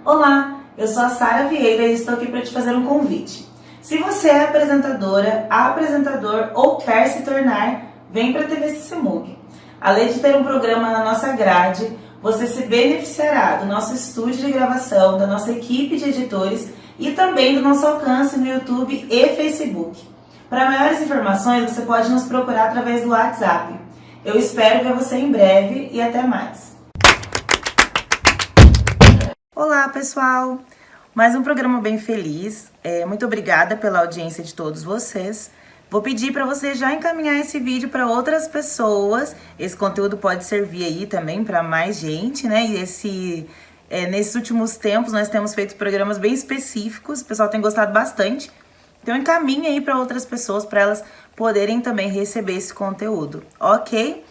Olá, eu sou a Sara Vieira e estou aqui para te fazer um convite. Se você é apresentadora, apresentador ou quer se tornar, vem para a TV Sissemug. Além de ter um programa na nossa grade, você se beneficiará do nosso estúdio de gravação, da nossa equipe de editores e também do nosso alcance no YouTube e Facebook. Para maiores informações, você pode nos procurar através do WhatsApp. Eu espero ver você em breve e até mais. Olá, pessoal! Mais um programa bem feliz. Muito obrigada pela audiência de todos vocês. Vou pedir para você já encaminhar esse vídeo para outras pessoas. Esse conteúdo pode servir aí também para mais gente, né? E nesses últimos tempos nós temos feito programas bem específicos. O pessoal tem gostado bastante. Então encaminhe aí para outras pessoas para elas poderem também receber esse conteúdo, ok?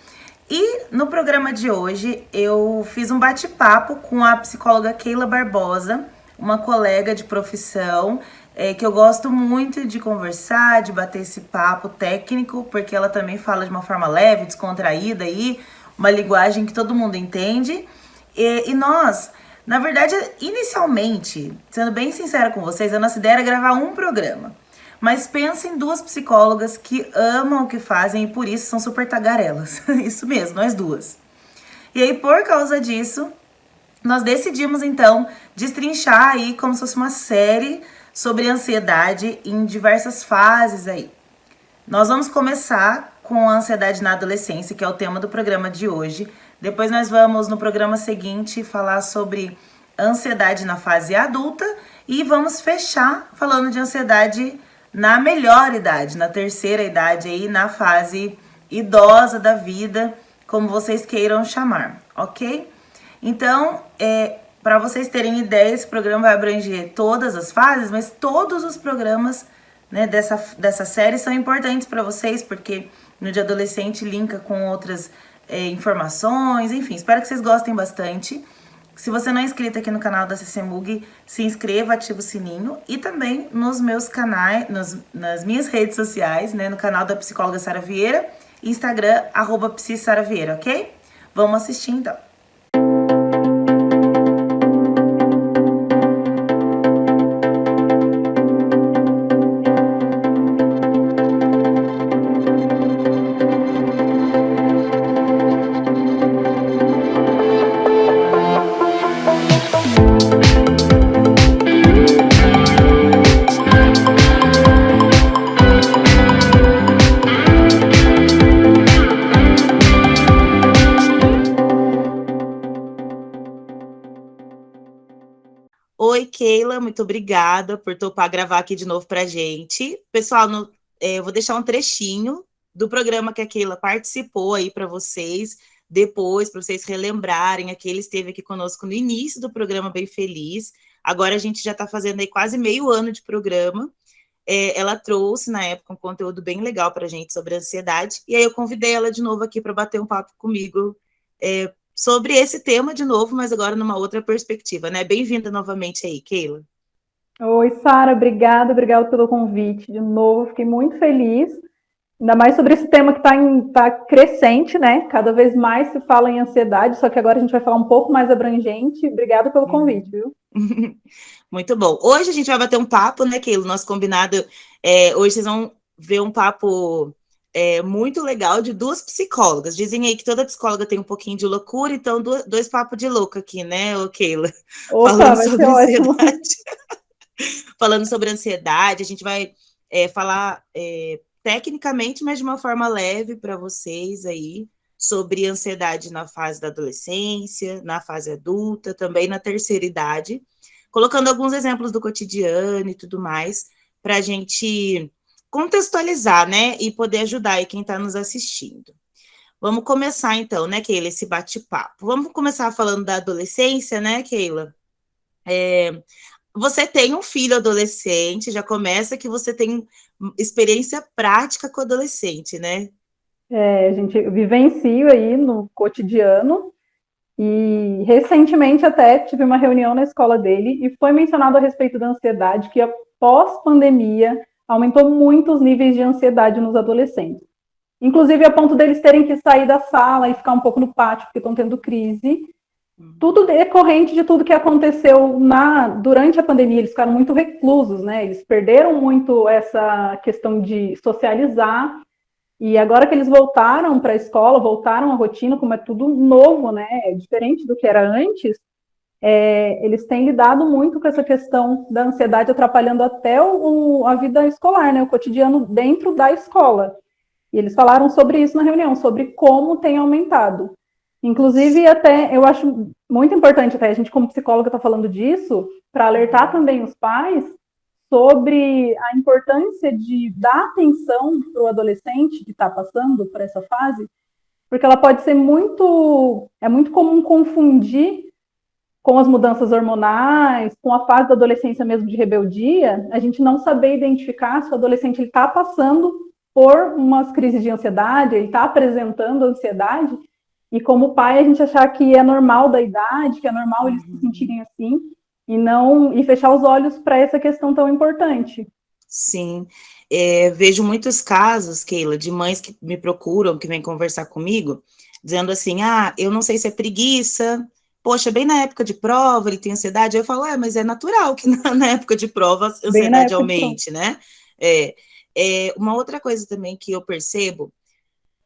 E no programa de hoje eu fiz um bate-papo com a psicóloga Keila Barbosa, uma colega de profissão que eu gosto muito de conversar, de bater esse papo técnico, porque ela também fala de uma forma leve, descontraída aí, uma linguagem que todo mundo entende. E nós, na verdade, inicialmente, sendo bem sincera com vocês, a nossa ideia era gravar um programa. Mas pensa em duas psicólogas que amam o que fazem e por isso são super tagarelas. Isso mesmo, nós duas. E aí, por causa disso, nós decidimos, então, destrinchar aí como se fosse uma série sobre ansiedade em diversas fases aí. Nós vamos começar com a ansiedade na adolescência, que é o tema do programa de hoje. Depois nós vamos, no programa seguinte, falar sobre ansiedade na fase adulta e vamos fechar falando de ansiedade na melhor idade, na terceira idade aí, na fase idosa da vida, como vocês queiram chamar, ok? Então, para vocês terem ideia, esse programa vai abranger todas as fases, mas todos os programas, né, dessa série são importantes para vocês, porque no de adolescente linka com outras informações, enfim, espero que vocês gostem bastante. Se você não é inscrito aqui no canal da Sissemug, se inscreva, ativa o sininho e também nos meus canais, nas minhas redes sociais, né, no canal da psicóloga Sara Vieira, Instagram, @psi_sara_vieira, ok? Vamos assistir então. Oi, Keila, muito obrigada por topar gravar aqui de novo pra gente. Pessoal, eu vou deixar um trechinho do programa que a Keila participou aí para vocês, depois, para vocês relembrarem. A Keila esteve aqui conosco no início do programa Bem Feliz. Agora a gente já está fazendo aí quase meio ano de programa. Ela trouxe, na época, um conteúdo bem legal pra gente sobre ansiedade. E aí eu convidei ela de novo aqui para bater um papo comigo sobre esse tema de novo, mas agora numa outra perspectiva, né? Bem-vinda novamente aí, Keila. Oi, Sara, obrigada pelo convite. De novo, fiquei muito feliz, ainda mais sobre esse tema que tá crescente, né? Cada vez mais se fala em ansiedade, só que agora a gente vai falar um pouco mais abrangente. Obrigada pelo convite, viu? Muito bom. Hoje a gente vai bater um papo, né, Keila? Nosso combinado, hoje vocês vão ver um papo muito legal de duas psicólogas. Dizem aí que toda psicóloga tem um pouquinho de loucura, então dois papos de louco aqui, né, ô Keila? Opa, Falando vai ser sobre ótimo. ansiedade. Falando sobre ansiedade, a gente vai falar tecnicamente, mas de uma forma leve para vocês aí, sobre ansiedade na fase da adolescência, na fase adulta, também na terceira idade, colocando alguns exemplos do cotidiano e tudo mais, para a gente contextualizar, né, e poder ajudar aí quem está nos assistindo. Vamos começar então, né, Keila, esse bate-papo. Vamos começar falando da adolescência, né, Keila? Você tem um filho adolescente, já começa que você tem experiência prática com adolescente, né? A gente vivencia aí no cotidiano e recentemente até tive uma reunião na escola dele e foi mencionado a respeito da ansiedade que após pandemia aumentou muito os níveis de ansiedade nos adolescentes. Inclusive a ponto deles terem que sair da sala e ficar um pouco no pátio porque estão tendo crise. Tudo decorrente de tudo que aconteceu durante a pandemia, eles ficaram muito reclusos, né? Eles perderam muito essa questão de socializar. E agora que eles voltaram para a escola, voltaram à rotina, como é tudo novo, né? É diferente do que era antes, eles têm lidado muito com essa questão da ansiedade, atrapalhando até a vida escolar, né? O cotidiano dentro da escola. E eles falaram sobre isso na reunião, sobre como tem aumentado. Inclusive, até eu acho muito importante, até a gente, como psicóloga, está falando disso, para alertar também os pais sobre a importância de dar atenção para o adolescente que está passando por essa fase, porque ela pode ser é muito comum confundir com as mudanças hormonais, com a fase da adolescência mesmo de rebeldia, a gente não saber identificar se o adolescente está passando por umas crises de ansiedade, ele está apresentando ansiedade, e como pai a gente achar que é normal da idade, que é normal eles se sentirem assim, e fechar os olhos para essa questão tão importante. Sim, vejo muitos casos, Keila, de mães que me procuram, que vêm conversar comigo, dizendo assim, eu não sei se é preguiça, poxa, bem na época de prova ele tem ansiedade, eu falo, mas é natural que na época de prova a Bem na ansiedade época de prova. aumente, né? Uma outra coisa também que eu percebo,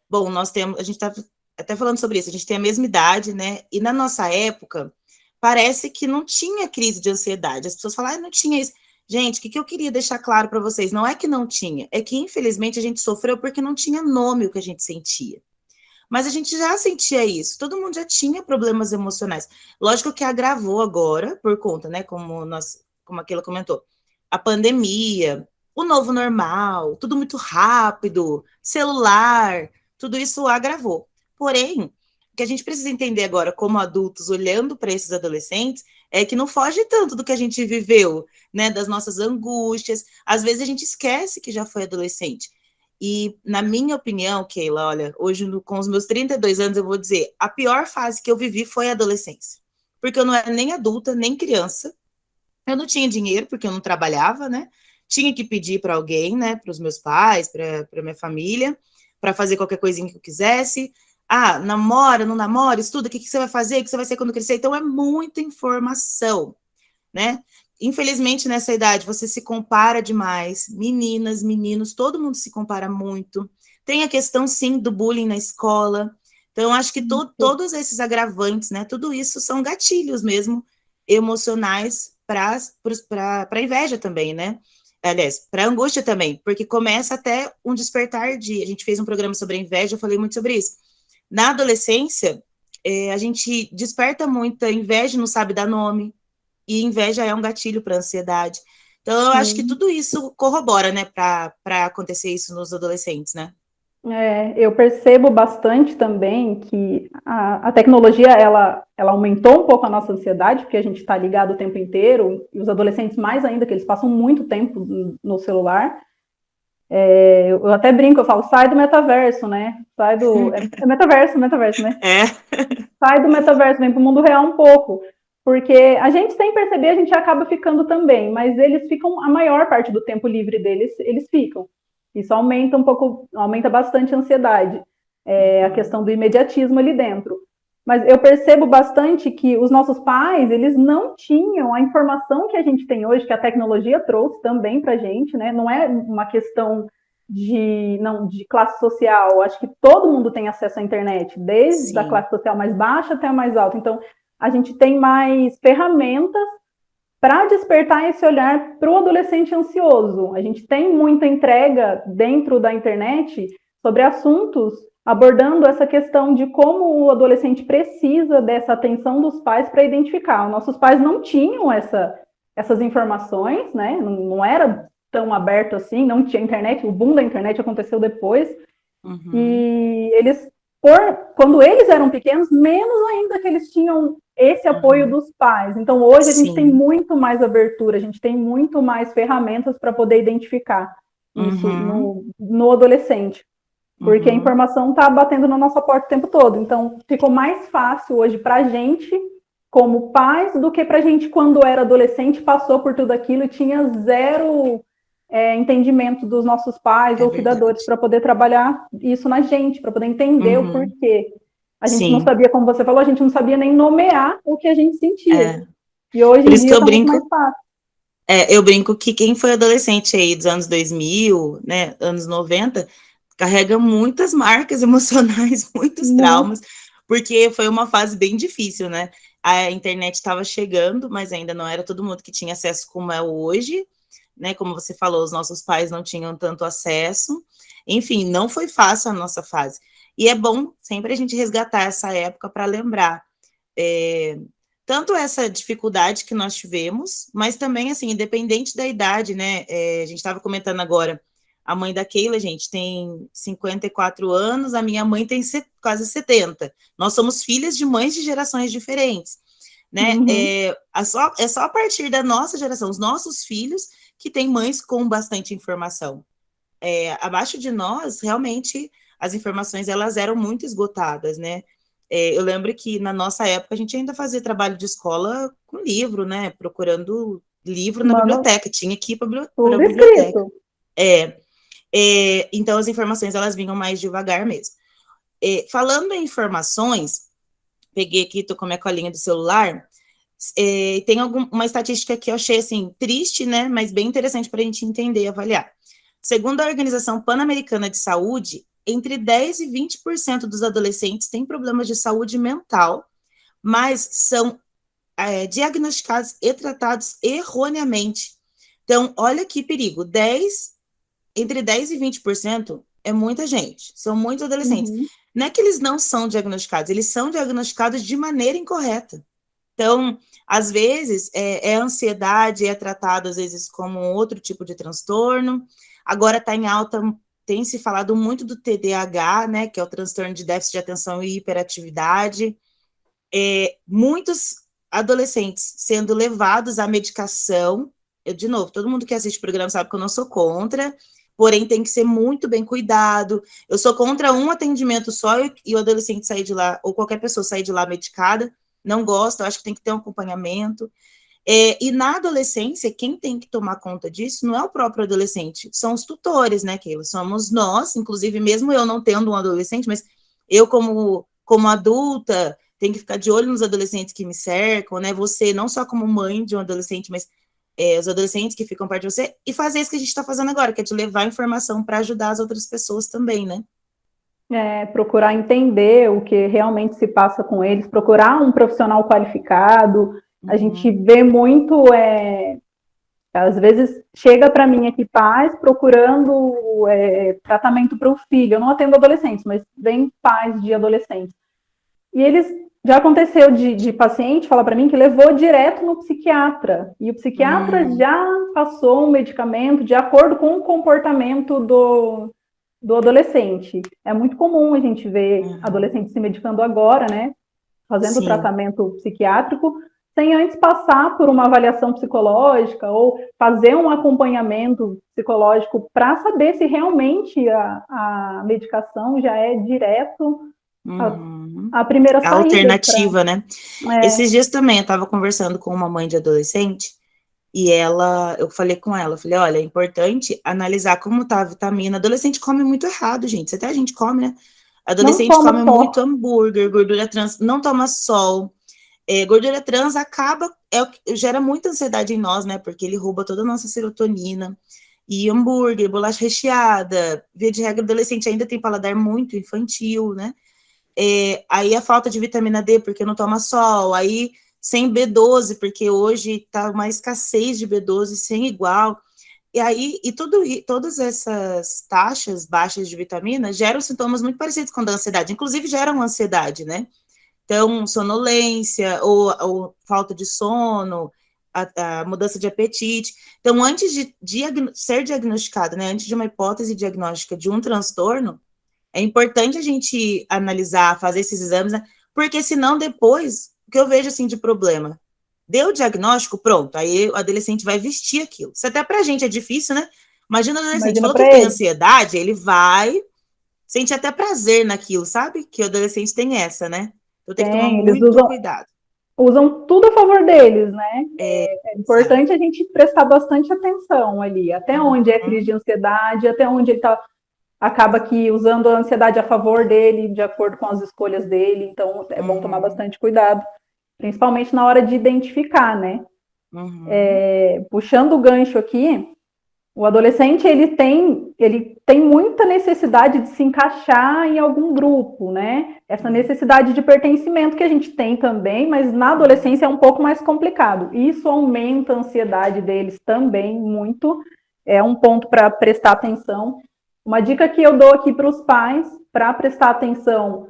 bom, a gente está até falando sobre isso, a gente tem a mesma idade, né? E na nossa época, parece que não tinha crise de ansiedade. As pessoas falam, não tinha isso. Gente, o que eu queria deixar claro para vocês? Não é que não tinha, é que infelizmente a gente sofreu porque não tinha nome o que a gente sentia. Mas a gente já sentia isso, todo mundo já tinha problemas emocionais. Lógico que agravou agora, por conta, né? Como aquilo comentou, a pandemia, o novo normal, tudo muito rápido, celular, tudo isso agravou. Porém, o que a gente precisa entender agora, como adultos, olhando para esses adolescentes, é que não foge tanto do que a gente viveu, né? Das nossas angústias. Às vezes a gente esquece que já foi adolescente. E, na minha opinião, Keila, olha, hoje com os meus 32 anos, eu vou dizer, a pior fase que eu vivi foi a adolescência. Porque eu não era nem adulta, nem criança. Eu não tinha dinheiro, porque eu não trabalhava, né? Tinha que pedir para alguém, né? Para os meus pais, para minha família, para fazer qualquer coisinha que eu quisesse. Namora, não namora, estuda, o que você vai fazer, o que você vai ser quando crescer. Então, é muita informação, né? Infelizmente, nessa idade, você se compara demais. Meninas, meninos, todo mundo se compara muito. Tem a questão, sim, do bullying na escola. Então, eu acho que todos esses agravantes, né? Tudo isso são gatilhos mesmo emocionais para a inveja também, né? Aliás, para a angústia também, porque começa até um despertar de. A gente fez um programa sobre a inveja, eu falei muito sobre isso. Na adolescência, a gente desperta muita inveja, não sabe dar nome, e inveja é um gatilho para ansiedade. Então, eu acho que tudo isso corrobora, né, para acontecer isso nos adolescentes, né? Eu percebo bastante também que a tecnologia ela aumentou um pouco a nossa ansiedade, porque a gente está ligado o tempo inteiro, e os adolescentes mais ainda, que eles passam muito tempo no celular. Eu até brinco, eu falo, sai do metaverso, né? Sai do. Metaverso, né? É. Sai do metaverso, vem para o mundo real um pouco. Porque a gente, sem perceber, a gente acaba ficando também, mas eles ficam, a maior parte do tempo livre deles, eles ficam. Isso aumenta um pouco, aumenta bastante a ansiedade, a questão do imediatismo ali dentro. Mas eu percebo bastante que os nossos pais, eles não tinham a informação que a gente tem hoje, que a tecnologia trouxe também para a gente, né? Não é uma questão de classe social. Acho que todo mundo tem acesso à internet, desde a Sim. classe social mais baixa até a mais alta. Então, a gente tem mais ferramentas para despertar esse olhar para o adolescente ansioso. A gente tem muita entrega dentro da internet sobre assuntos abordando essa questão de como o adolescente precisa dessa atenção dos pais para identificar. Nossos pais não tinham essas informações, né? Não era tão aberto assim, não tinha internet, o boom da internet aconteceu depois, e eles, quando eles eram pequenos, menos ainda que eles tinham esse apoio dos pais. Então, hoje a gente tem muito mais abertura, a gente tem muito mais ferramentas para poder identificar isso no adolescente, porque a informação está batendo na nossa porta o tempo todo. Então, ficou mais fácil hoje para a gente, como pais, do que para a gente, quando era adolescente, passou por tudo aquilo e tinha zero entendimento dos nossos pais ou cuidadores para poder trabalhar isso na gente, para poder entender o porquê. A gente não sabia, como você falou, a gente não sabia nem nomear o que a gente sentia. E hoje em dia está muito mais fácil. Eu brinco que quem foi adolescente aí dos anos 2000, né, anos 90, carrega muitas marcas emocionais, muitos traumas, porque foi uma fase bem difícil, né? A internet estava chegando, mas ainda não era todo mundo que tinha acesso como é hoje, né? Como você falou, os nossos pais não tinham tanto acesso. Enfim, não foi fácil a nossa fase. E é bom sempre a gente resgatar essa época para lembrar tanto essa dificuldade que nós tivemos, mas também, assim, independente da idade, né? A gente estava comentando agora, a mãe da Keila, gente, tem 54 anos, a minha mãe tem quase 70. Nós somos filhas de mães de gerações diferentes, né? É só a partir da nossa geração, os nossos filhos, que têm mães com bastante informação. Abaixo de nós, realmente, as informações, elas eram muito esgotadas, né? Eu lembro que, na nossa época, a gente ainda fazia trabalho de escola com livro, né? Procurando livro na biblioteca, tinha que ir para a biblioteca. Então, as informações, elas vinham mais devagar mesmo. Falando em informações, peguei aqui, tô com a minha colinha do celular, tem uma estatística que eu achei, assim, triste, né, mas bem interessante para a gente entender e avaliar. Segundo a Organização Pan-Americana de Saúde, entre 10% e 20% dos adolescentes têm problemas de saúde mental, mas são diagnosticados e tratados erroneamente. Então, olha que perigo, entre 10% e 20% é muita gente, são muitos adolescentes. Não é que eles não são diagnosticados, eles são diagnosticados de maneira incorreta. Então, às vezes, a ansiedade é tratado, às vezes, como outro tipo de transtorno. Agora está em alta, tem se falado muito do TDAH, né, que é o transtorno de déficit de atenção e hiperatividade. Muitos adolescentes sendo levados à medicação. De novo, todo mundo que assiste o programa sabe que eu não sou contra, porém tem que ser muito bem cuidado. Eu sou contra um atendimento só e o adolescente sair de lá, ou qualquer pessoa sair de lá medicada. Não gosto, eu acho que tem que ter um acompanhamento. E na adolescência, quem tem que tomar conta disso não é o próprio adolescente, são os tutores, né, Keila? Somos nós, inclusive, mesmo eu não tendo um adolescente, mas eu, como adulta, tenho que ficar de olho nos adolescentes que me cercam, né? Você, não só como mãe de um adolescente, mas os adolescentes que ficam perto de você, e fazer isso que a gente está fazendo agora, que é de levar informação para ajudar as outras pessoas também, né? Procurar entender o que realmente se passa com eles, procurar um profissional qualificado. A gente vê muito, às vezes chega para mim aqui pais procurando tratamento para o filho. Eu não atendo adolescentes, mas vem pais de adolescentes. E eles, já aconteceu de paciente falar para mim que levou direto no psiquiatra. E o psiquiatra já passou um medicamento de acordo com o comportamento do adolescente. É muito comum a gente ver adolescentes se medicando agora, né? Fazendo tratamento psiquiátrico, sem antes passar por uma avaliação psicológica ou fazer um acompanhamento psicológico para saber se realmente a medicação já é direto a primeira saída. A alternativa, né? Esses dias também eu estava conversando com uma mãe de adolescente e eu falei com ela, olha, é importante analisar como tá a vitamina. Adolescente come muito errado, gente. Até a gente come, né? Adolescente come muito hambúrguer, gordura trans, não toma sol. Gordura trans gera muita ansiedade em nós, né? Porque ele rouba toda a nossa serotonina. E hambúrguer, bolacha recheada, via de regra, adolescente ainda tem paladar muito infantil, né? Aí a falta de vitamina D, porque não toma sol, aí sem B12, porque hoje tá uma escassez de B12 sem igual. E aí, todas essas taxas baixas de vitamina geram sintomas muito parecidos com a da ansiedade, inclusive geram ansiedade, né? Então, sonolência ou falta de sono, a mudança de apetite. Então, antes de ser diagnosticado, né, antes de uma hipótese diagnóstica de um transtorno, é importante a gente analisar, fazer esses exames, né? Porque senão depois, o que eu vejo assim de problema, deu o diagnóstico, pronto, aí o adolescente vai vestir aquilo. Isso até pra gente é difícil, né? Imagina o adolescente, Imagina falou para que tem ele. ansiedade, ele vai sentir até prazer naquilo, sabe? Que o adolescente tem essa, né? Então tem que tomar Tem, eles muito cuidado. usam tudo a favor deles, né? É importante Exato. a gente prestar bastante atenção ali, até onde é crise de Uhum, ansiedade, até onde ele acaba que usando a ansiedade a favor dele, de acordo com as escolhas dele. Então, é bom tomar uhum, bastante cuidado, principalmente na hora de identificar, né? uhum, Puxando o gancho aqui, o adolescente ele tem muita necessidade de se encaixar em algum grupo, né? Essa necessidade de pertencimento que a gente tem também, mas na uhum, adolescência é um pouco mais complicado. Isso aumenta a ansiedade deles também muito. É um ponto para prestar atenção. Uma dica que eu dou aqui para os pais para prestar atenção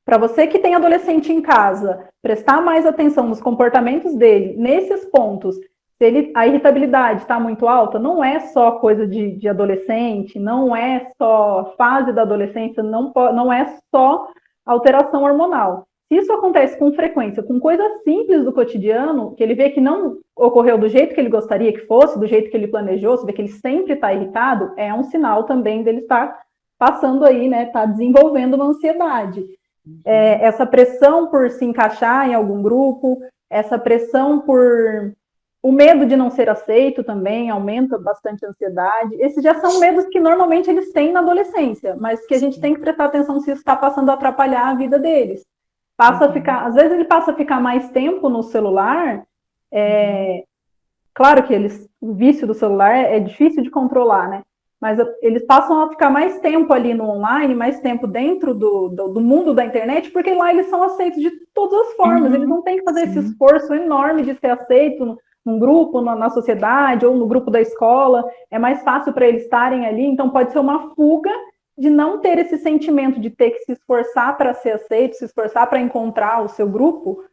para você que tem adolescente em casa, prestar mais atenção nos comportamentos dele, nesses pontos. Se a irritabilidade está muito alta, não é só coisa de adolescente, não é só fase da adolescência, não é só alteração hormonal. Se isso acontece com frequência, com coisas simples do cotidiano, que ele vê que não ocorreu do jeito que ele gostaria que fosse, do jeito que ele planejou, se vê que ele sempre está irritado, é um sinal também dele estar passando aí, né, está desenvolvendo uma ansiedade. uhum, Essa pressão por se encaixar em algum grupo, essa pressão por o medo de não ser aceito também aumenta bastante a ansiedade. Esses já são medos que normalmente eles têm na adolescência, mas que a gente tem sim, que prestar atenção se isso está passando a atrapalhar a vida deles. Passa a uhum, ficar, às vezes ele passa a ficar mais tempo no celular. uhum, Claro que o vício do celular é difícil de controlar, né? Mas eles passam a ficar mais tempo ali no online, mais tempo dentro do mundo da internet, porque lá eles são aceitos de todas as formas. Eles uhum, não têm que fazer esse sim, esforço enorme de ser aceito num grupo, na sociedade, ou no grupo da escola. É mais fácil para eles estarem ali, então pode ser uma fuga de não ter esse sentimento de ter que se esforçar para ser aceito, se esforçar para encontrar o seu grupo,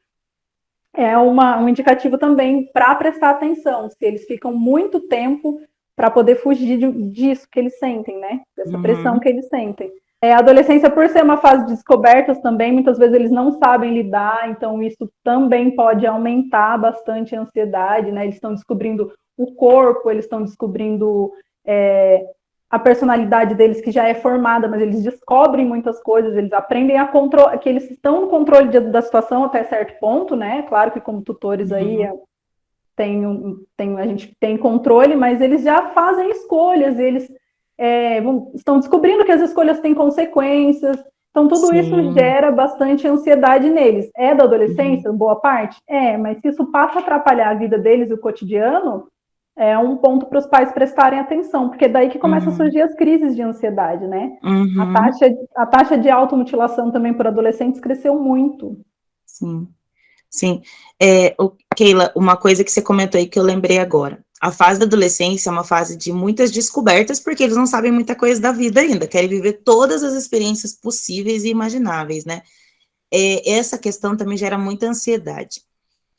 um indicativo também para prestar atenção, se eles ficam muito tempo para poder fugir disso que eles sentem, né? Dessa pressão uhum, que eles sentem. A adolescência, por ser uma fase de descobertas também, muitas vezes eles não sabem lidar, então isso também pode aumentar bastante a ansiedade, né? Eles estão descobrindo o corpo, eles estão descobrindo a personalidade deles que já é formada, mas eles descobrem muitas coisas, eles aprendem que eles estão no controle da situação até certo ponto, né? Claro que como tutores aí uhum, a gente tem controle, mas eles já fazem escolhas, eles estão descobrindo que as escolhas têm consequências, então tudo isso sim, gera bastante ansiedade neles. É da uhum, adolescência, boa parte? Mas se isso passa a atrapalhar a vida deles e o cotidiano, é um ponto para os pais prestarem atenção, porque é daí que começam a uhum, surgir as crises de ansiedade, né? A uhum, taxa, a taxa de automutilação também por adolescentes cresceu muito. sim. Sim. Keila, uma coisa que você comentou aí que eu lembrei agora. A fase da adolescência é uma fase de muitas descobertas, porque eles não sabem muita coisa da vida ainda, querem viver todas as experiências possíveis e imagináveis, né? Essa questão também gera muita ansiedade.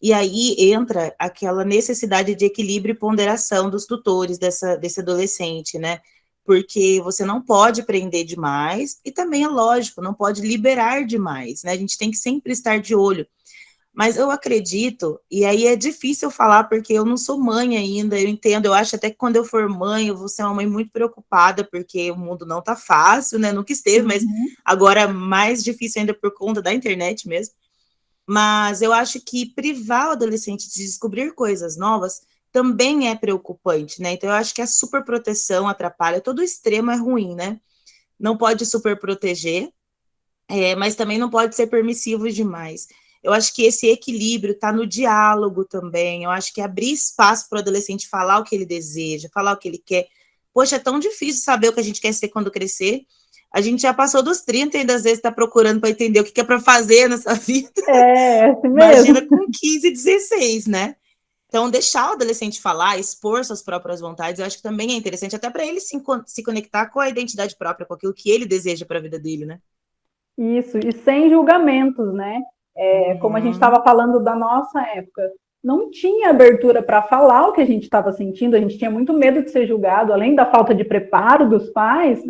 E aí entra aquela necessidade de equilíbrio e ponderação dos tutores desse adolescente, né? Porque você não pode prender demais, e também é lógico, não pode liberar demais, né? A gente tem que sempre estar de olho, mas eu acredito, e aí é difícil falar porque eu não sou mãe ainda, eu entendo, eu acho até que quando eu for mãe, eu vou ser uma mãe muito preocupada, porque o mundo não tá fácil, né? Nunca esteve, mas Uhum, agora é mais difícil ainda por conta da internet mesmo. Mas eu acho que privar o adolescente de descobrir coisas novas também é preocupante, né? Então eu acho que a superproteção atrapalha, todo extremo é ruim, né? Não pode superproteger, mas também não pode ser permissivo demais. Eu acho que esse equilíbrio está no diálogo também. Eu acho que abrir espaço para o adolescente falar o que ele deseja, falar o que ele quer, poxa, é tão difícil saber o que a gente quer ser quando crescer. A gente já passou dos 30 e às vezes está procurando para entender o que é para fazer nessa vida. É, assim Imagina mesmo. com 15, 16, né? Então, deixar o adolescente falar, expor suas próprias vontades, eu acho que também é interessante, até para ele se conectar com a identidade própria, com aquilo que ele deseja para a vida dele, né? Isso, e sem julgamentos, né? Como a gente estava falando da nossa época, não tinha abertura para falar o que a gente estava sentindo, a gente tinha muito medo de ser julgado, além da falta de preparo dos pais,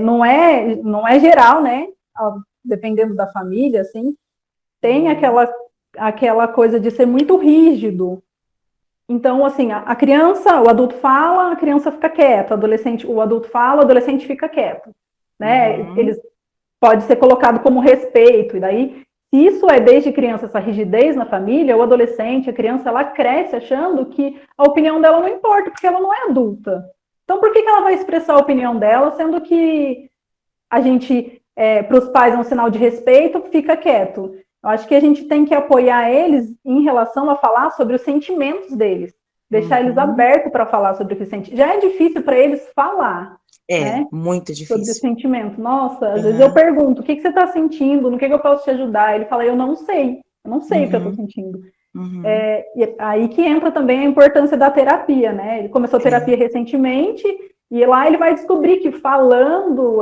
não é geral, né? Dependendo da família, assim, tem aquela coisa de ser muito rígido. Então, assim, a criança, o adulto fala, a criança fica quieta, o adulto fala, o adolescente fica quieto, né? Eles pode ser colocado como respeito, e daí, se isso é desde criança, essa rigidez na família, o adolescente, a criança, ela cresce achando que a opinião dela não importa, porque ela não é adulta. Então, por que ela vai expressar a opinião dela, sendo que a gente, para os pais, é um sinal de respeito, fica quieto? Eu acho que a gente tem que apoiar eles em relação a falar sobre os sentimentos deles, deixar eles abertos para falar sobre o que sentem. Já é difícil para eles falar, né? Muito Sobre o difícil. sentimento. Nossa, às vezes eu pergunto, o que você está sentindo? No que eu posso te ajudar? Ele fala, eu não sei o que eu estou sentindo. E aí que entra também a importância da terapia, né? Ele começou terapia recentemente, e lá ele vai descobrir que falando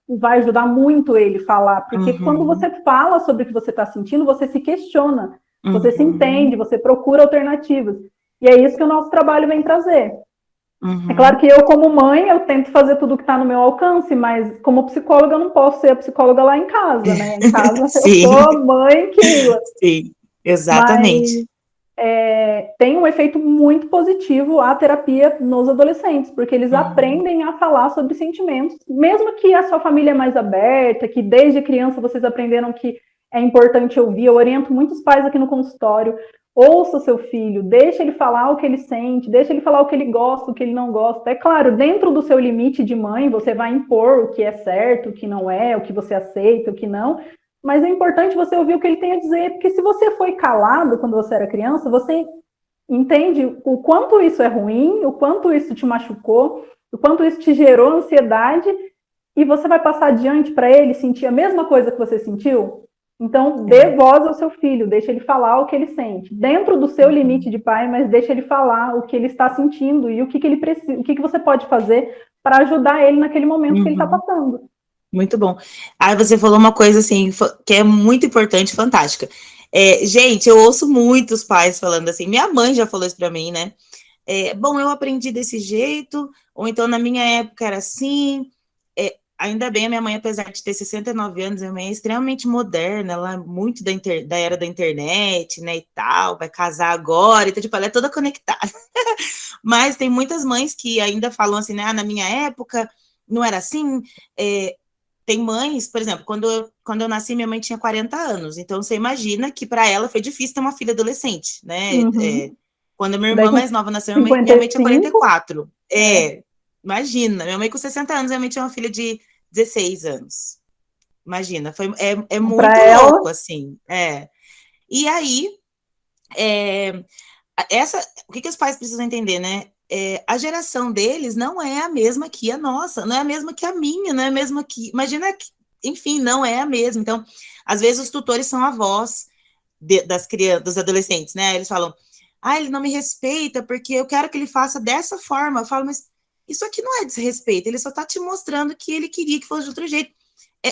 vai ajudar muito ele falar, porque quando você fala sobre o que você está sentindo, você se questiona, você se entende, você procura alternativas. E é isso que o nosso trabalho vem trazer. É claro que eu, como mãe, eu tento fazer tudo que está no meu alcance, mas como psicóloga, eu não posso ser a psicóloga lá em casa, né? Em casa eu sou a mãe que... Sim, exatamente. Mas tem um efeito muito positivo a terapia nos adolescentes, porque eles aprendem a falar sobre sentimentos, mesmo que a sua família é mais aberta, que desde criança vocês aprenderam que é importante ouvir. Eu oriento muitos pais aqui no consultório: ouça o seu filho, deixa ele falar o que ele sente, deixa ele falar o que ele gosta, o que ele não gosta. É claro, dentro do seu limite de mãe, você vai impor o que é certo, o que não é, o que você aceita, o que não, mas é importante você ouvir o que ele tem a dizer, porque se você foi calado quando você era criança, você entende o quanto isso é ruim, o quanto isso te machucou, o quanto isso te gerou ansiedade, e você vai passar adiante para ele sentir a mesma coisa que você sentiu. Então, dê voz ao seu filho, deixa ele falar o que ele sente, dentro do seu limite de pai, mas deixa ele falar o que ele está sentindo e o que ele precisa, o que você pode fazer para ajudar ele naquele momento que ele está passando. Muito bom. Aí você falou uma coisa assim, que é muito importante, fantástica. Gente, eu ouço muitos pais falando assim, minha mãe já falou isso para mim, né? Bom, eu aprendi desse jeito, ou então na minha época era assim. Ainda bem, a minha mãe, apesar de ter 69 anos, minha mãe é extremamente moderna, ela é muito da era da internet, né, e tal, vai casar agora, então, tipo, ela é toda conectada. Mas tem muitas mães que ainda falam assim, né, na minha época não era assim. Tem mães, por exemplo, quando eu nasci, minha mãe tinha 40 anos, então você imagina que para ela foi difícil ter uma filha adolescente, né? Quando a minha irmã mais nova nasceu, minha mãe tinha 44. Imagina, minha mãe com 60 anos, minha mãe tinha uma filha de 16 anos. Imagina, é muito louco, assim. E aí, o que os pais precisam entender, né? A geração deles não é a mesma que a nossa, não é a mesma que a minha, não é a mesma que... Imagina que, enfim, não é a mesma. Então, às vezes os tutores são avós das crianças, dos adolescentes, né? Eles falam, ele não me respeita porque eu quero que ele faça dessa forma. Eu falo, mas isso aqui não é desrespeito, ele só tá te mostrando que ele queria que fosse de outro jeito.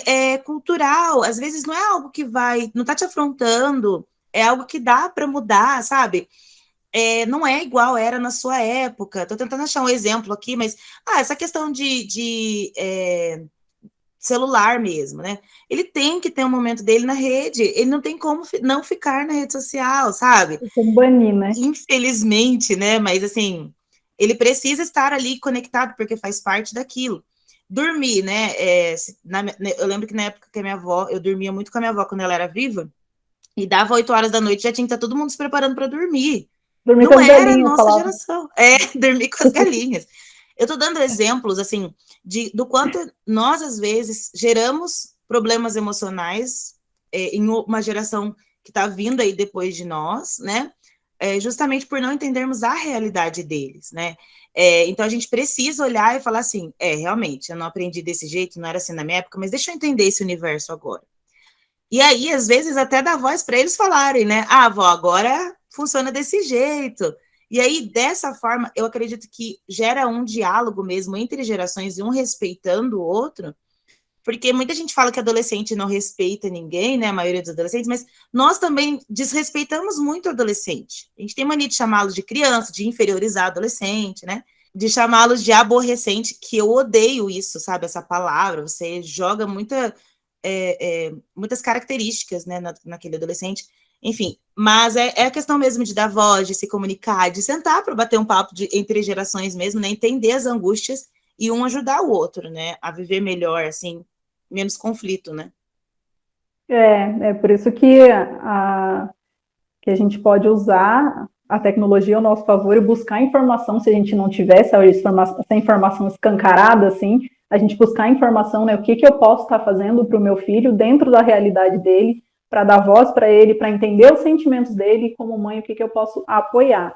É cultural, às vezes não é algo que não tá te afrontando, é algo que dá para mudar, sabe? Não é igual era na sua época. Tô tentando achar um exemplo aqui, mas essa questão de celular mesmo, né? Ele tem que ter um momento dele na rede, ele não tem como não ficar na rede social, sabe? Como banir, né? Infelizmente, né? Mas assim, ele precisa estar ali conectado, porque faz parte daquilo. Dormir, né? Eu lembro que na época que a minha avó, eu dormia muito com a minha avó quando ela era viva, e dava 8 horas da noite, já tinha que estar todo mundo se preparando para dormir. Dormir Não com as era a galinhas, nossa falava. geração. Dormir com as galinhas. Eu estou dando exemplos, assim, do quanto nós, às vezes, geramos problemas emocionais em uma geração que está vindo aí depois de nós, né? justamente por não entendermos a realidade deles, né? Então a gente precisa olhar e falar assim, realmente, eu não aprendi desse jeito, não era assim na minha época, mas deixa eu entender esse universo agora. E aí, às vezes, até dá voz para eles falarem, né? Ah, avó, agora funciona desse jeito. E aí, dessa forma, eu acredito que gera um diálogo mesmo entre gerações e um respeitando o outro, porque muita gente fala que adolescente não respeita ninguém, né? A maioria dos adolescentes, mas nós também desrespeitamos muito o adolescente. A gente tem mania de chamá-los de criança, de inferiorizar adolescente, né? De chamá-los de aborrecente, que eu odeio isso, sabe? Essa palavra. Você joga muitas características, né, naquele adolescente. Enfim, mas é a questão mesmo de dar voz, de se comunicar, de sentar para bater um papo entre gerações mesmo, né? Entender as angústias e um ajudar o outro, né? A viver melhor, assim, menos conflito, né? É por isso que a gente pode usar a tecnologia ao nosso favor e buscar informação, se a gente não tiver essa informação escancarada, assim, a gente buscar informação, né, o que eu posso estar fazendo para o meu filho dentro da realidade dele, para dar voz para ele, para entender os sentimentos dele, e como mãe, o que eu posso apoiar.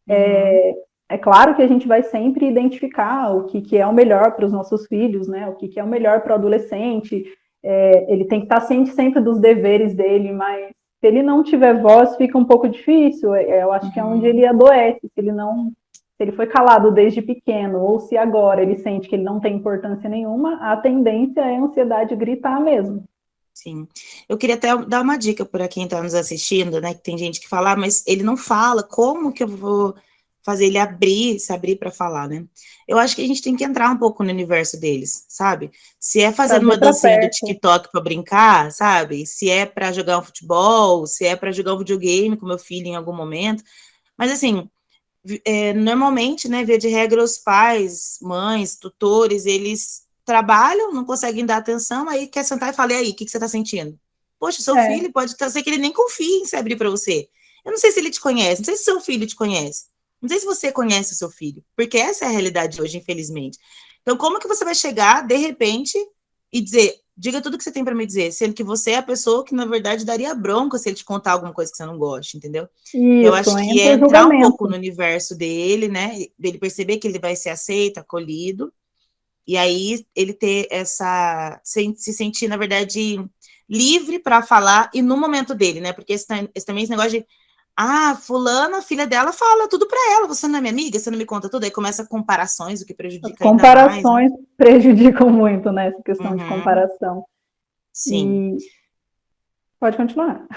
É claro que a gente vai sempre identificar o que é o melhor para os nossos filhos, né, o que é o melhor para o adolescente, ele tem que estar ciente sempre dos deveres dele, mas se ele não tiver voz, fica um pouco difícil. Eu acho que é onde ele adoece, se ele foi calado desde pequeno, ou se agora ele sente que ele não tem importância nenhuma, a tendência é a ansiedade gritar mesmo. Sim. Eu queria até dar uma dica para quem está nos assistindo, né? Que tem gente que fala, mas ele não fala, como que eu vou fazer ele se abrir para falar, né? Eu acho que a gente tem que entrar um pouco no universo deles, sabe? Se é fazendo uma dancinha do TikTok para brincar, sabe? Se é para jogar um futebol, se é para jogar um videogame com meu filho em algum momento. Mas assim, normalmente, né, via de regra, os pais, mães, tutores, eles trabalham, não conseguem dar atenção, aí quer sentar e falar, e aí, o que você está sentindo? Poxa, seu filho pode ser que ele nem confie em se abrir para você. Eu não sei se ele te conhece, não sei se seu filho te conhece, não sei se você conhece o seu filho, porque essa é a realidade hoje, infelizmente. Então, como que você vai chegar, de repente, e dizer, diga tudo que você tem para me dizer, sendo que você é a pessoa que, na verdade, daria bronca se ele te contar alguma coisa que você não goste, entendeu? Eu acho que é entrar um pouco no universo dele, né? Dele perceber que ele vai ser aceito, acolhido, e aí ele ter se sentir, na verdade, livre para falar e no momento dele, né? Porque também esse negócio de fulana, a filha dela, fala tudo para ela, você não é minha amiga, você não me conta tudo, aí começa comparações, o que prejudica ainda mais. Comparações prejudicam muito, né? Essa questão de comparação. Sim. Pode continuar.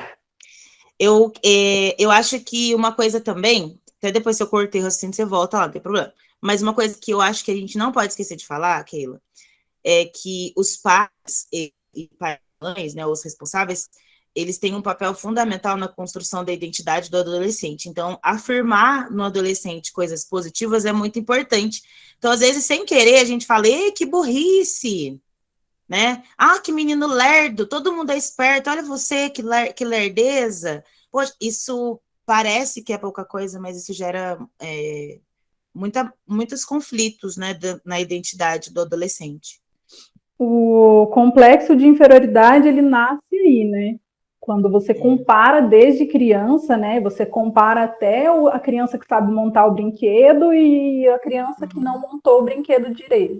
Eu acho que uma coisa também, até depois se eu cortei o raciocínio, você volta lá, não tem problema. Mas uma coisa que eu acho que a gente não pode esquecer de falar, Keila, é que os pais e mães, né, os responsáveis, eles têm um papel fundamental na construção da identidade do adolescente. Então, afirmar no adolescente coisas positivas é muito importante. Então, às vezes, sem querer, a gente fala, ei, que burrice, né? Que menino lerdo, todo mundo é esperto, olha você, que lerdeza. Poxa, isso parece que é pouca coisa, mas isso gera muitos conflitos, né, na identidade do adolescente. O complexo de inferioridade, ele nasce aí, né? Quando você compara desde criança, né? Você compara até a criança que sabe montar o brinquedo e a criança que não montou o brinquedo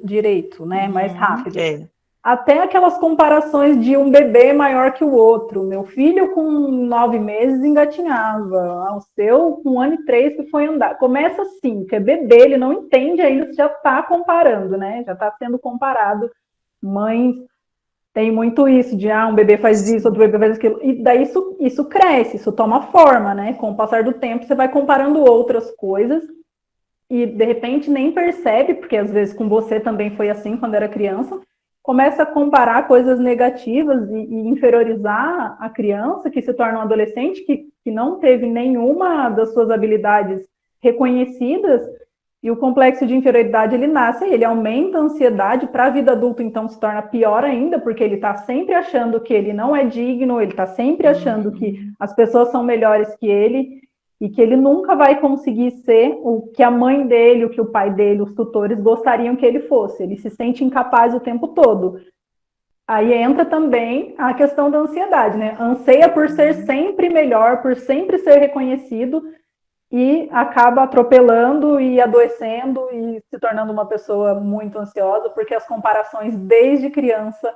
direito, né? Mais rápido. Até aquelas comparações de um bebê maior que o outro. Meu filho com 9 meses engatinhava, o seu com 1 ano e 3 que foi andar. Começa assim, que é bebê, ele não entende ainda, já está comparando, né? Já está sendo comparado. Mães tem muito isso, de um bebê faz isso, outro bebê faz aquilo, e daí isso cresce, isso toma forma, né? Com o passar do tempo, você vai comparando outras coisas, e de repente nem percebe, porque às vezes com você também foi assim quando era criança, começa a comparar coisas negativas e inferiorizar a criança, que se torna um adolescente, que não teve nenhuma das suas habilidades reconhecidas, e o complexo de inferioridade, ele nasce, ele aumenta a ansiedade para a vida adulta, então se torna pior ainda, porque ele está sempre achando que ele não é digno, ele está sempre achando que as pessoas são melhores que ele, e que ele nunca vai conseguir ser o que a mãe dele, o que o pai dele, os tutores gostariam que ele fosse. Ele se sente incapaz o tempo todo. Aí entra também a questão da ansiedade, né? Anseia por ser sempre melhor, por sempre ser reconhecido, e acaba atropelando e adoecendo e se tornando uma pessoa muito ansiosa, porque as comparações desde criança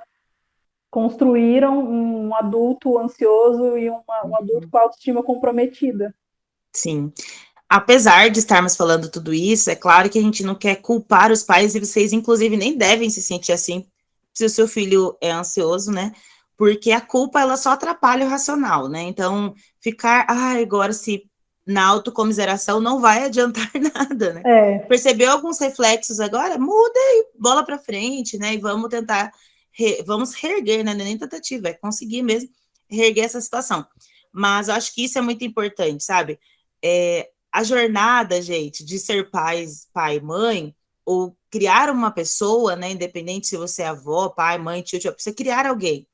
construíram um adulto ansioso e um adulto com autoestima comprometida. Sim. Apesar de estarmos falando tudo isso, é claro que a gente não quer culpar os pais, e vocês, inclusive, nem devem se sentir assim se o seu filho é ansioso, né? Porque a culpa, ela só atrapalha o racional, né? Então, ficar, agora se na autocomiseração não vai adiantar nada, né? Percebeu alguns reflexos agora? Muda e bola para frente, né? E vamos tentar, vamos reerguer, né? Não é nem tentativa, é conseguir mesmo reerguer essa situação. Mas eu acho que isso é muito importante, sabe? A jornada, gente, de ser pai, mãe, ou criar uma pessoa, né, independente se você é avó, pai, mãe, tio, você criar alguém,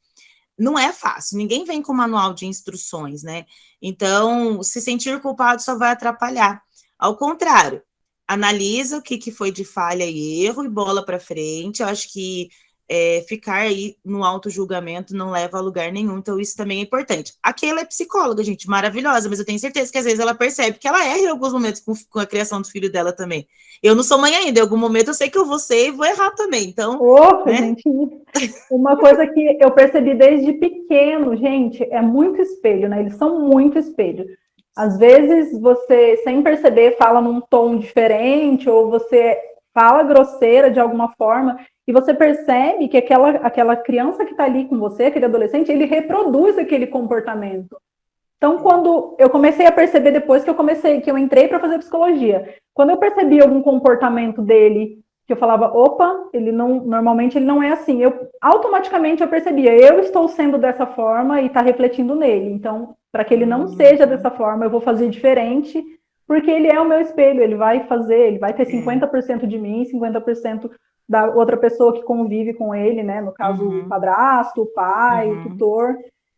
não é fácil, ninguém vem com manual de instruções, né? Então, se sentir culpado só vai atrapalhar. Ao contrário, analisa o que foi de falha e erro e bola para frente. Eu acho que ficar aí no auto-julgamento não leva a lugar nenhum, então isso também é importante. Aqui ela é psicóloga, gente, maravilhosa, mas eu tenho certeza que às vezes ela percebe que ela erra em alguns momentos com a criação do filho dela também. Eu não sou mãe ainda, em algum momento eu sei que eu vou ser e vou errar também, então... né? Gente, uma coisa que eu percebi desde pequeno, gente, é muito espelho, né? Eles são muito espelho. Às vezes você, sem perceber, fala num tom diferente, ou você fala grosseira de alguma forma, e você percebe que aquela criança que está ali com você, aquele adolescente, ele reproduz aquele comportamento. Então, quando eu comecei a perceber depois que eu entrei para fazer psicologia, quando eu percebi algum comportamento dele, que eu falava, opa, normalmente ele não é assim, automaticamente eu percebia, eu estou sendo dessa forma e está refletindo nele. Então, para que ele não seja dessa forma, eu vou fazer diferente, porque ele é o meu espelho, ele vai ter 50% de mim, 50% da outra pessoa que convive com ele, né? No caso, o padrasto, o pai, o tutor,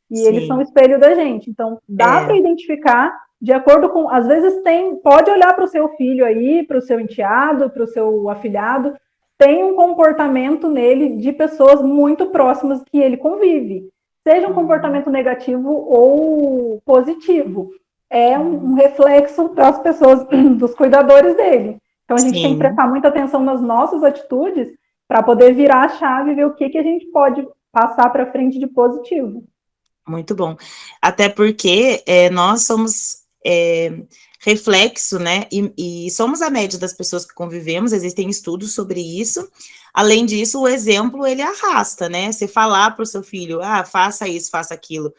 e eles são o espelho da gente. Então, dá para identificar de acordo com, às vezes pode olhar para o seu filho aí, para o seu enteado, para o seu afilhado, tem um comportamento nele de pessoas muito próximas que ele convive, seja um comportamento negativo ou positivo. É um reflexo das pessoas, dos cuidadores dele. Então, a gente tem que prestar muita atenção nas nossas atitudes para poder virar a chave e ver o que a gente pode passar para frente de positivo. Muito bom. Até porque nós somos reflexo, né? E somos a média das pessoas que convivemos, existem estudos sobre isso. Além disso, o exemplo, ele arrasta, né? Você falar para o seu filho, faça isso, faça aquilo,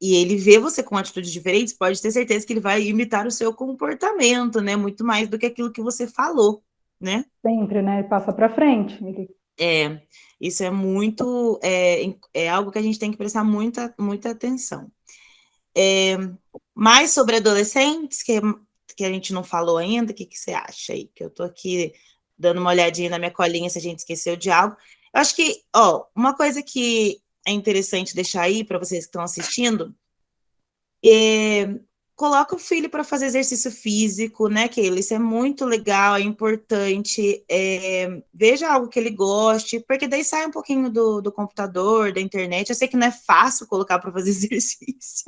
e ele vê você com atitudes diferentes, pode ter certeza que ele vai imitar o seu comportamento, né? Muito mais do que aquilo que você falou, né? Sempre, né? Passa para frente. Isso é muito, algo que a gente tem que prestar muita, muita atenção. Mais sobre adolescentes, que a gente não falou ainda, o que você acha aí? Que eu tô aqui dando uma olhadinha na minha colinha se a gente esqueceu de algo. Eu acho que, uma coisa que é interessante deixar aí para vocês que estão assistindo, coloca o filho para fazer exercício físico, né, Keila? Isso é muito legal, é importante. Veja algo que ele goste, porque daí sai um pouquinho do computador, da internet. Eu sei que não é fácil colocar para fazer exercício.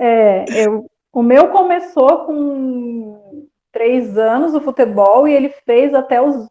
O meu começou com 3 anos o futebol e ele fez até os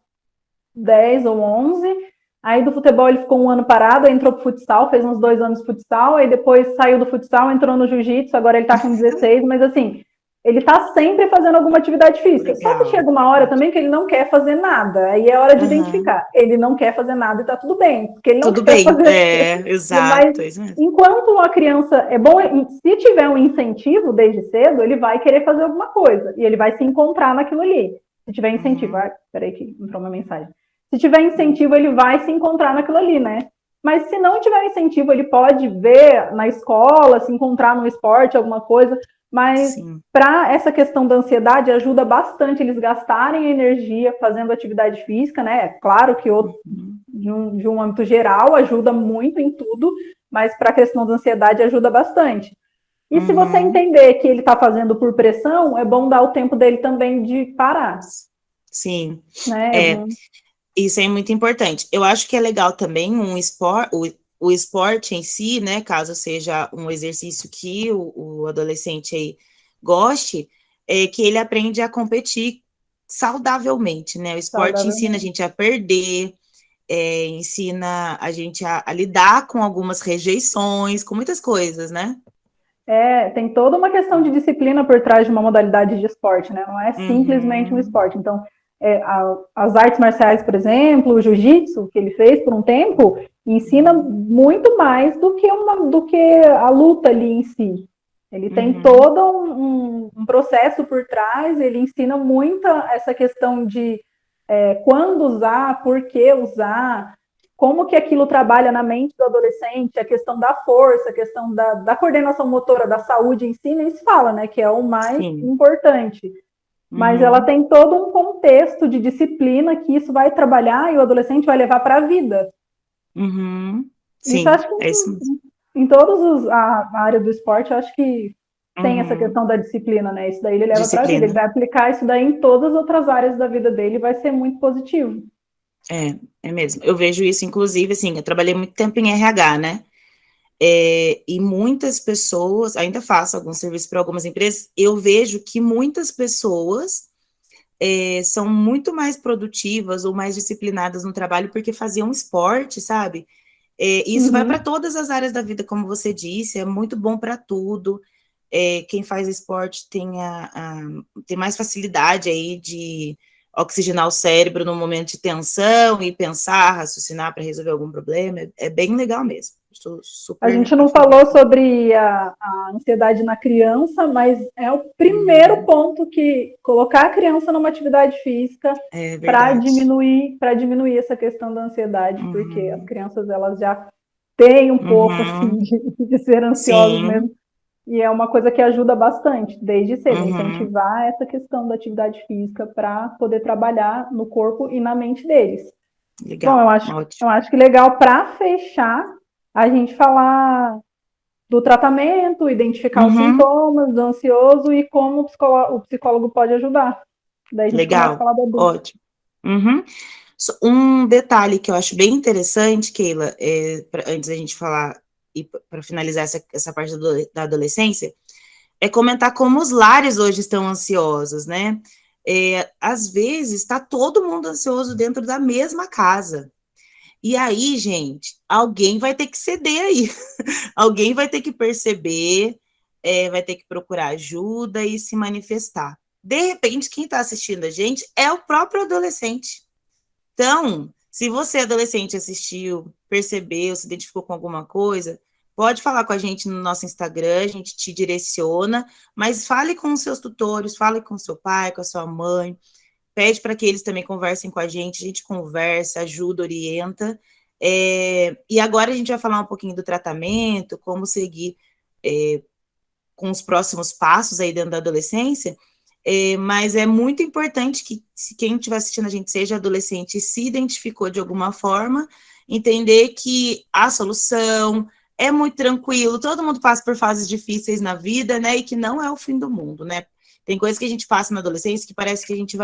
10 ou 11. Aí do futebol ele ficou 1 ano parado, aí entrou pro futsal, fez uns 2 anos de futsal, aí depois saiu do futsal, entrou no jiu-jitsu, agora ele tá com 16, mas assim, ele tá sempre fazendo alguma atividade física. Legal. Só que chega uma hora também que ele não quer fazer nada, aí é hora de identificar. Ele não quer fazer nada e tá tudo bem, porque ele não quer fazer. Exato. Mas, enquanto a criança, é bom, se tiver um incentivo desde cedo, ele vai querer fazer alguma coisa, e ele vai se encontrar naquilo ali. Se tiver incentivo, peraí que entrou uma mensagem. Se tiver incentivo, ele vai se encontrar naquilo ali, né? Mas se não tiver incentivo, ele pode ver na escola, se encontrar no esporte, alguma coisa. Mas para essa questão da ansiedade, ajuda bastante eles gastarem energia fazendo atividade física, né? Claro que de um âmbito geral ajuda muito em tudo, mas para a questão da ansiedade ajuda bastante. E se você entender que ele está fazendo por pressão, é bom dar o tempo dele também de parar. Sim. Né? Isso é muito importante. Eu acho que é legal também o esporte em si, né? Caso seja um exercício que o adolescente aí goste, que ele aprende a competir saudavelmente, né? O esporte ensina a saudavelmente. gente a perder, ensina a gente a lidar com algumas rejeições, com muitas coisas, né? Tem toda uma questão de disciplina por trás de uma modalidade de esporte, né? Não é simplesmente um Uhum, esporte. Então, as artes marciais, por exemplo, o jiu-jitsu, que ele fez por um tempo, ensina muito mais do que a luta ali em si. Ele tem uhum, todo um processo por trás, ele ensina muito essa questão de quando usar, por que usar, como que aquilo trabalha na mente do adolescente, a questão da força, a questão da coordenação motora, da saúde em si, nem se fala, né, que é o mais sim, importante. Mas ela uhum, tem todo um contexto de disciplina que isso vai trabalhar e o adolescente vai levar para a vida. uhum, Isso eu sim, acho que é isso mesmo. em todos a área do esporte, eu acho que tem essa Uhum, questão da disciplina, né? Isso daí ele leva para a vida, ele disciplina. vai aplicar isso daí em todas as outras áreas da vida dele e vai ser muito positivo. É mesmo. Eu vejo isso, inclusive, assim, eu trabalhei muito tempo em RH, né? E muitas pessoas, ainda faço algum serviço para algumas empresas, eu vejo que muitas pessoas são muito mais produtivas ou mais disciplinadas no trabalho porque faziam esporte, sabe? E isso vai para Uhum. todas as áreas da vida, como você disse, é muito bom para tudo. Quem faz esporte tem mais facilidade aí de oxigenar o cérebro no momento de tensão e pensar, raciocinar para resolver algum problema. É bem legal mesmo. Estou A super gente a não favor. falou sobre a ansiedade na criança, mas é o primeiro Uhum, ponto que colocar a criança numa atividade física é verdade. para diminuir essa questão da ansiedade, porque as Uhum, crianças elas já têm um pouco assim uhum, de ser ansiosas mesmo, sim, e é uma coisa que ajuda bastante desde cedo, uhum, incentivar essa questão da atividade física para poder trabalhar no corpo e na mente deles. Bom, legal, eu ótimo. acho que legal para fechar a gente falar do tratamento, identificar os Uhum, sintomas do ansioso e como o psicólogo pode ajudar. Daí a gente começa a legal, falar do adulto. ótimo. Uhum. Um detalhe que eu acho bem interessante, Keila, antes da gente falar e para finalizar essa parte da adolescência, é comentar como os lares hoje estão ansiosos, né? Às vezes está todo mundo ansioso dentro da mesma casa. E aí, gente, alguém vai ter que ceder aí, alguém vai ter que perceber, vai ter que procurar ajuda e se manifestar. De repente, quem está assistindo a gente é o próprio adolescente. Então, se você, adolescente, assistiu, percebeu, se identificou com alguma coisa, pode falar com a gente no nosso Instagram, a gente te direciona, mas fale com os seus tutores, fale com seu pai, com a sua mãe, pede para que eles também conversem com a gente conversa, ajuda, orienta. E agora a gente vai falar um pouquinho do tratamento, como seguir com os próximos passos aí dentro da adolescência, mas é muito importante que, se quem estiver assistindo a gente seja adolescente e se identificou de alguma forma, entender que a solução é muito tranquilo, todo mundo passa por fases difíceis na vida, né, e que não é o fim do mundo, né. Tem coisas que a gente passa na adolescência que parece que a gente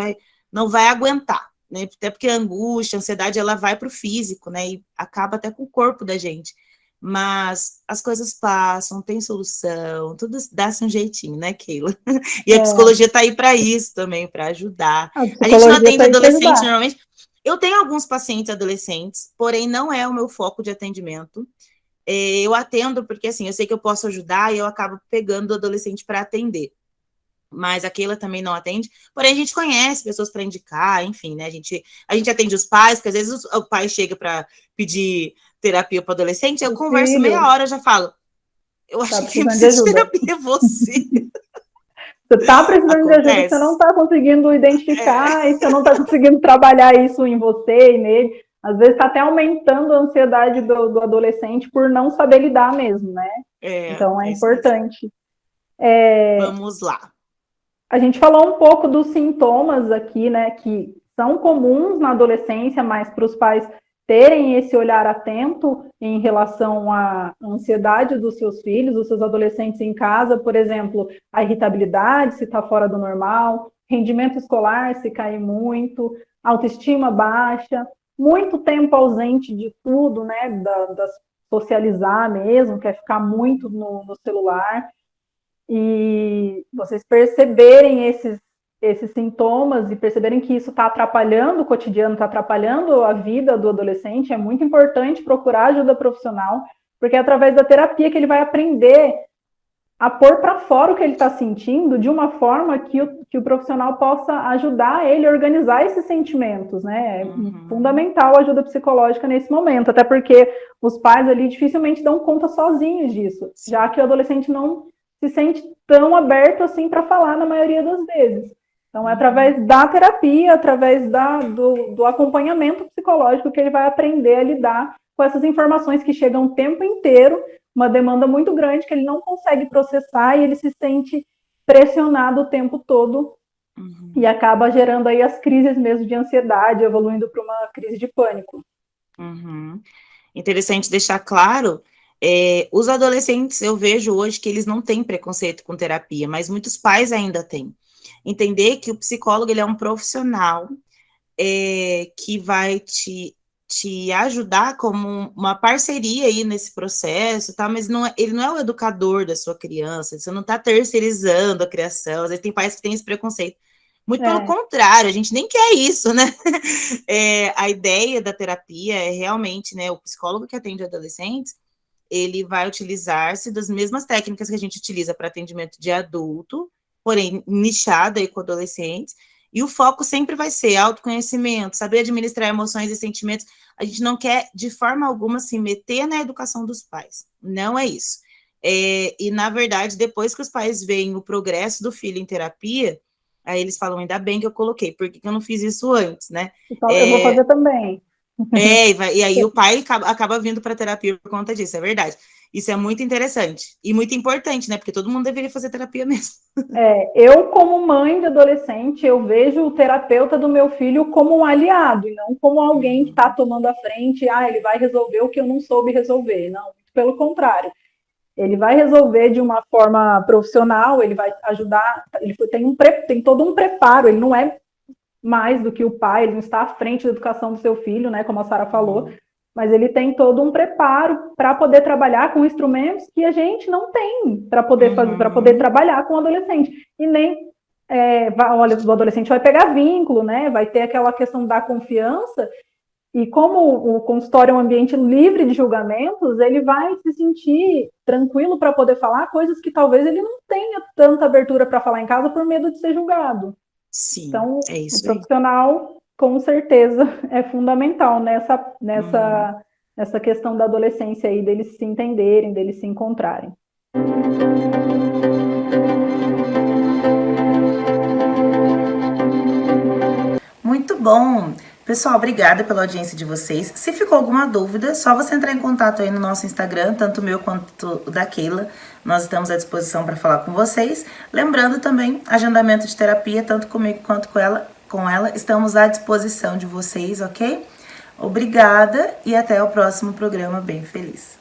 não vai aguentar, né, até porque a angústia, a ansiedade, ela vai para o físico, né, e acaba até com o corpo da gente. Mas as coisas passam, tem solução, tudo dá-se um jeitinho, né, Keila? E a É, psicologia está aí para isso também, para ajudar. a A gente não psicologia está atende aí para adolescente ajudar. normalmente. Eu tenho alguns pacientes adolescentes, porém não é o meu foco de atendimento. Eu atendo porque, assim, eu sei que eu posso ajudar e eu acabo pegando o adolescente para atender. Mas a Keila também não atende. Porém, a gente conhece pessoas para indicar, enfim, né? A gente atende os pais, porque às vezes o pai chega para pedir terapia para adolescente, eu O converso meia filho hora, já falo, eu está acho que quem precisando de precisa de ajuda. terapia é você. Você está precisando de ajuda, você não Acontece. está conseguindo identificar e você não está conseguindo trabalhar isso em você e nele. Às vezes está até aumentando a ansiedade do adolescente por não saber lidar mesmo, né? Então é É isso mesmo. importante. Vamos lá. A gente falou um pouco dos sintomas aqui, né, que são comuns na adolescência, mas para os pais terem esse olhar atento em relação à ansiedade dos seus filhos, dos seus adolescentes em casa, por exemplo, a irritabilidade, se está fora do normal, rendimento escolar, se cair muito, autoestima baixa, muito tempo ausente de tudo, né, da socializar mesmo, quer ficar muito no celular. E vocês perceberem esses sintomas e perceberem que isso está atrapalhando o cotidiano, está atrapalhando a vida do adolescente, é muito importante procurar ajuda profissional, porque é através da terapia que ele vai aprender a pôr para fora o que ele está sentindo de uma forma que o profissional possa ajudar ele a organizar esses sentimentos, né? É fundamental a ajuda psicológica nesse momento, até porque os pais ali dificilmente dão conta sozinhos disso, já que o adolescente não se sente tão aberto assim para falar na maioria das vezes. Então, é através da terapia, através do acompanhamento psicológico que ele vai aprender a lidar com essas informações que chegam o tempo inteiro, uma demanda muito grande que ele não consegue processar e ele se sente pressionado o tempo todo e acaba gerando aí as crises mesmo de ansiedade, evoluindo para uma crise de pânico. Interessante deixar claro, os adolescentes, eu vejo hoje que eles não têm preconceito com terapia, mas muitos pais ainda têm. Entender que o psicólogo ele é um profissional que vai te ajudar como uma parceria aí nesse processo, tá? Mas ele não é o educador da sua criança, você não está terceirizando a criação, às vezes tem pais que têm esse preconceito. Muito pelo contrário, a gente nem quer isso, né? A ideia da terapia é realmente, né, o psicólogo que atende adolescentes, ele vai utilizar-se das mesmas técnicas que a gente utiliza para atendimento de adulto, porém nichado aí com adolescentes, e o foco sempre vai ser autoconhecimento, saber administrar emoções e sentimentos. A gente não quer, de forma alguma, se meter na educação dos pais. Não é isso. E, na verdade, depois que os pais veem o progresso do filho em terapia, aí eles falam, ainda bem que eu coloquei, por que eu não fiz isso antes, né? Então, eu vou fazer também. E aí o pai acaba vindo para terapia por conta disso, é verdade. Isso é muito interessante e muito importante, né? Porque todo mundo deveria fazer terapia mesmo. Eu, como mãe de adolescente, eu vejo o terapeuta do meu filho como um aliado, e não como alguém que está tomando a frente, ele vai resolver o que eu não soube resolver. Não, pelo contrário. Ele vai resolver de uma forma profissional, ele vai ajudar, ele tem todo um preparo, ele não é mais do que o pai, ele não está à frente da educação do seu filho, né, como a Sara falou, mas ele tem todo um preparo para poder trabalhar com instrumentos que a gente não tem para poder fazer, para poder trabalhar com o adolescente. E nem olha, o adolescente vai pegar vínculo, né? Vai ter aquela questão da confiança, e como o consultório é um ambiente livre de julgamentos, ele vai se sentir tranquilo para poder falar coisas que talvez ele não tenha tanta abertura para falar em casa por medo de ser julgado. Sim, então, é isso o profissional, com certeza, é fundamental nessa questão da adolescência aí, deles se entenderem, deles se encontrarem. Muito bom! Pessoal, obrigada pela audiência de vocês. Se ficou alguma dúvida, só você entrar em contato aí no nosso Instagram, tanto o meu quanto o da Keila. Nós estamos à disposição para falar com vocês. Lembrando também, agendamento de terapia, tanto comigo quanto com ela, estamos à disposição de vocês, ok? Obrigada e até o próximo programa Bem Feliz.